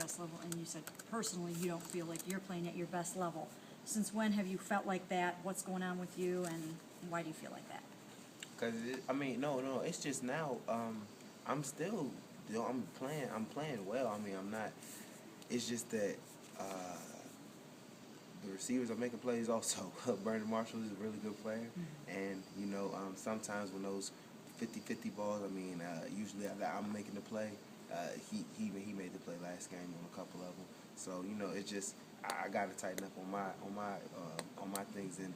best level, and you said personally you don't feel like you're playing at your best level. Since when have you felt like that? What's going on with you, and why do you feel like that? Cause no, it's just now. I'm still, I'm playing well. I mean, I'm not. It's just that the receivers are making plays also. Brandon Marshall is a really good player, and sometimes when those 50-50 balls, usually I'm making the play. He made the play last game on a couple of them. So it's just I got to tighten up on my things and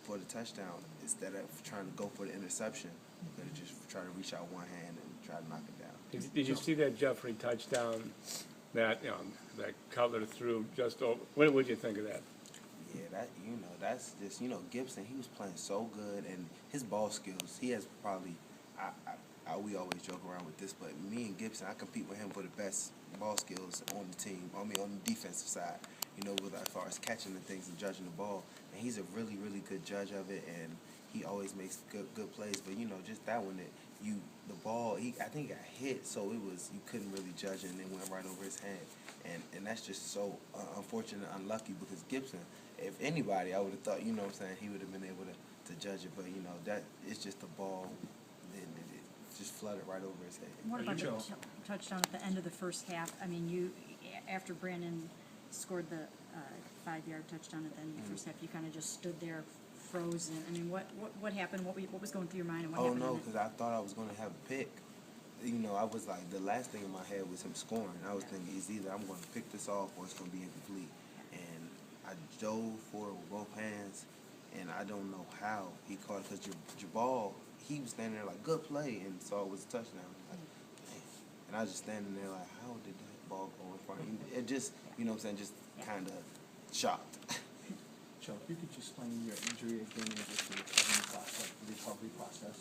for the touchdown instead of trying to go for the interception, I'm gonna just try to reach out one hand and try to knock it down. Did you see that Jeffrey touchdown that that Cutler threw just over? What would you think of that? Yeah, that's just Gibson. He was playing so good, and his ball skills. He has probably. We always joke around with this, but me and Gibson, I compete with him for the best ball skills on the team. On the defensive side, with as far as catching the things and judging the ball. And he's a really, really good judge of it, and he always makes good plays. But just that one the ball, I think he got hit, so you couldn't really judge it, and it went right over his hand. And that's just so unfortunate and unlucky because Gibson, if anybody, I would have thought, he would have been able to judge it. But that it's just the ball. Just flooded right over his head. What about the touchdown at the end of the first half? I mean, after Brandon scored the 5-yard touchdown at the end of the first half, you kind of just stood there frozen. I mean, what happened? What was going through your mind? And what happened? Oh, no, because I thought I was going to have a pick. I was like, the last thing in my head was him scoring. I was thinking it's either I'm going to pick this off or it's going to be incomplete. And I dove for it with both hands, and I don't know how he caught it because Jabal, he was standing there like, good play, and so it was a touchdown. Like, and I was just standing there like, how did that ball go in front of you? It just, just kind of shocked. Joe, if you could just explain your injury again and just the recovery process.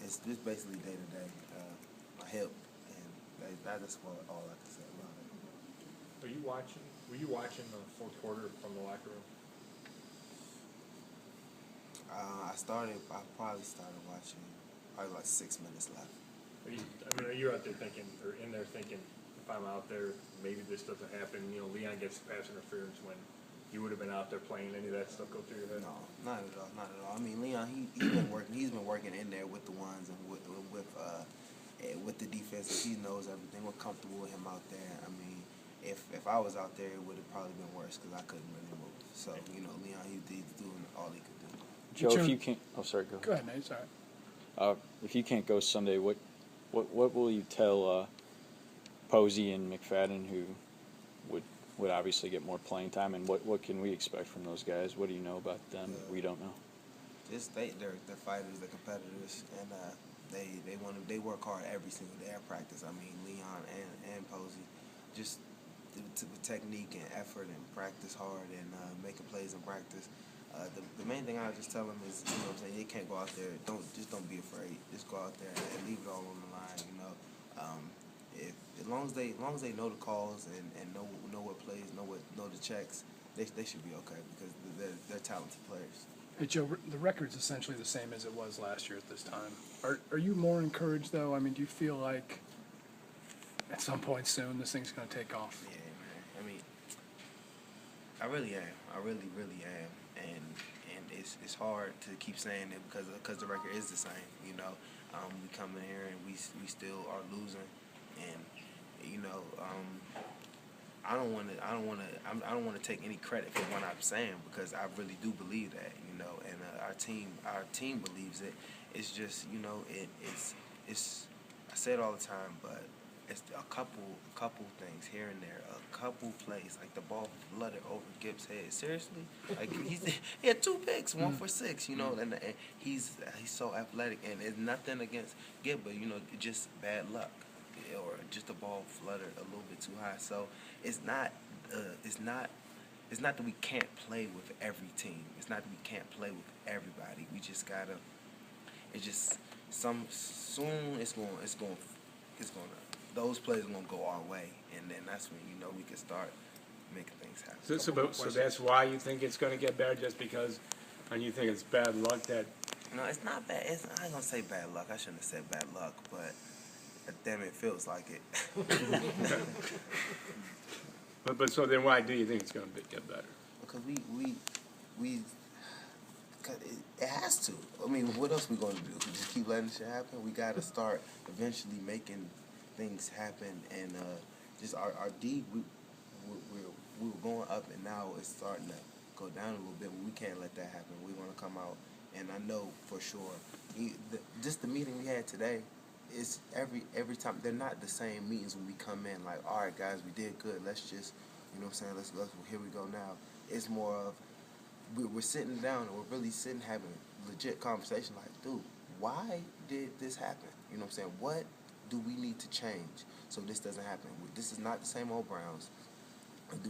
It's just basically day to day. My hip, and that's all I can say about it. Were you watching the fourth quarter from the locker room? I probably started watching like 6 minutes left. Are you out there thinking, or in there thinking, if I'm out there, maybe this doesn't happen? Leon gets pass interference when you would have been out there playing. Any of that stuff go through your head? No, not at all. I mean, Leon, he's been working. He's been working in there with the ones and with the defense. He knows everything. We're comfortable with him out there. I mean, if I was out there, it would have probably been worse because I couldn't really move. So Leon, he's doing all he could do. Joe, if you can't, sorry, go ahead. Go ahead, Nate. Sorry. If you can't go Sunday, what will you tell Posey and McFadden, who would obviously get more playing time, and what can we expect from those guys? What do you know about them that we don't know? Just they're fighters, they're competitors, and they work hard every single day at practice. I mean, Leon and Posey, just with technique and effort and practice hard and making plays in practice. The main thing I just tell them is, they can't go out there. Don't be afraid. Just go out there and leave it all on the line. As long as they know the calls and know what plays, know the checks, they should be okay because they're talented players. Hey, Joe, the record's essentially the same as it was last year at this time. Are you more encouraged, though? I mean, do you feel like at some point soon this thing's going to take off? Yeah, man. I mean, I really am. I really, really am. And it's hard to keep saying it because the record is the same. We come in here and we still are losing, and I don't want to take any credit for what I'm saying because I really do believe that, and our team believes it. It's just it's I say it all the time, but it's a couple things here and there, a couple plays like the ball flooded over Gibbs' head. Seriously, like he had 2 picks, 1 for 6, and he's so athletic, and it's nothing against Gibbs, but just bad luck. Or just the ball fluttered a little bit too high. So it's not that we can't play with every team. It's not that we can't play with everybody. We just gotta. It's just soon those plays are gonna go our way, and then that's when we can start making things happen. So that's why you think it's going to get better, just because, and you think it's bad luck that. No, it's not bad. I ain't gonna say bad luck. I shouldn't have said bad luck, but Damn, it feels like it. But so then why do you think it's gonna get better? Because we 'cause it has to. I mean, what else we gonna do? Just keep letting shit happen? We gotta start eventually making things happen, and just our D, we were going up, and now it's starting to go down a little bit. We can't let that happen. We want to come out, and I know for sure. Just the meeting we had today, is every time they're not the same meetings when we come in. Like, all right, guys, we did good. Let's just, you know what I'm saying? Let's here we go now. It's more of we're sitting down and we're really sitting having legit conversation. Like, dude, why did this happen? You know what I'm saying? What do we need to change so this doesn't happen? This is not the same old Browns.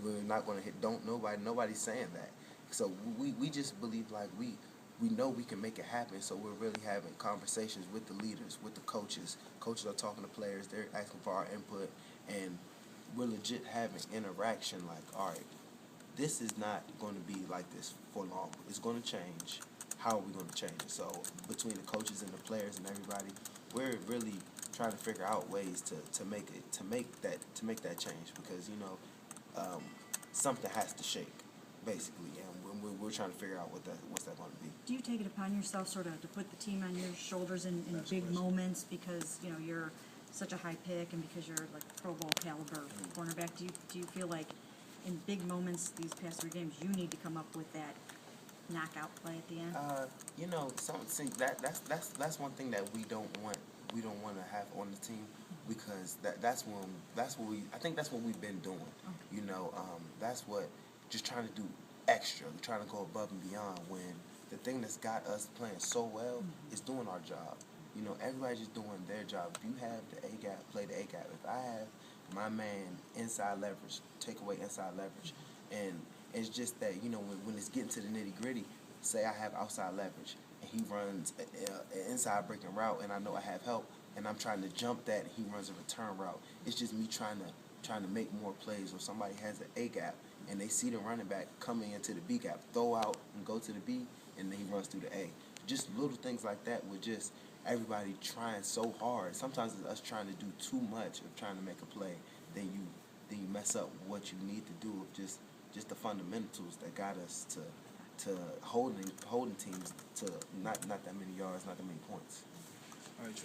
We're not going to hit. Nobody's saying that. So we just believe like we know we can make it happen. So we're really having conversations with the leaders, with the coaches. Coaches are talking to players. They're asking for our input, and we're legit having interaction. Like, all right, this is not going to be like this for long. It's going to change. How are we going to change it? So between the coaches and the players and everybody, we're really trying to figure out ways to make that change, because something has to shake, basically, and we're trying to figure out what's that going to be. Do you take it upon yourself sort of to put the team on your shoulders in big moments because, you're such a high pick and because you're like Pro Bowl caliber cornerback? Do you feel like in big moments these past 3 games you need to come up with that knockout play at the end? That's one thing that we don't want to have on the team, because that's what we've been doing. That's what, just trying to do extra, trying to go above and beyond, when the thing that's got us playing so well is doing our job. Everybody's just doing their job. If you have the A-gap, play the A-gap. If I have my man inside leverage, take away inside leverage. And it's just that, when it's getting to the nitty-gritty, say I have outside leverage and he runs an inside breaking route, and I know I have help, and I'm trying to jump that and he runs a return route. It's just me trying to make more plays. Or somebody has an A-gap and they see the running back coming into the B-gap, throw out and go to the B, and then he runs through the A. Just little things like that with just everybody trying so hard. Sometimes it's us trying to do too much of trying to make a play. Then you mess up what you need to do of just the fundamentals that got us to holding teams to not that many yards, not that many points. All right,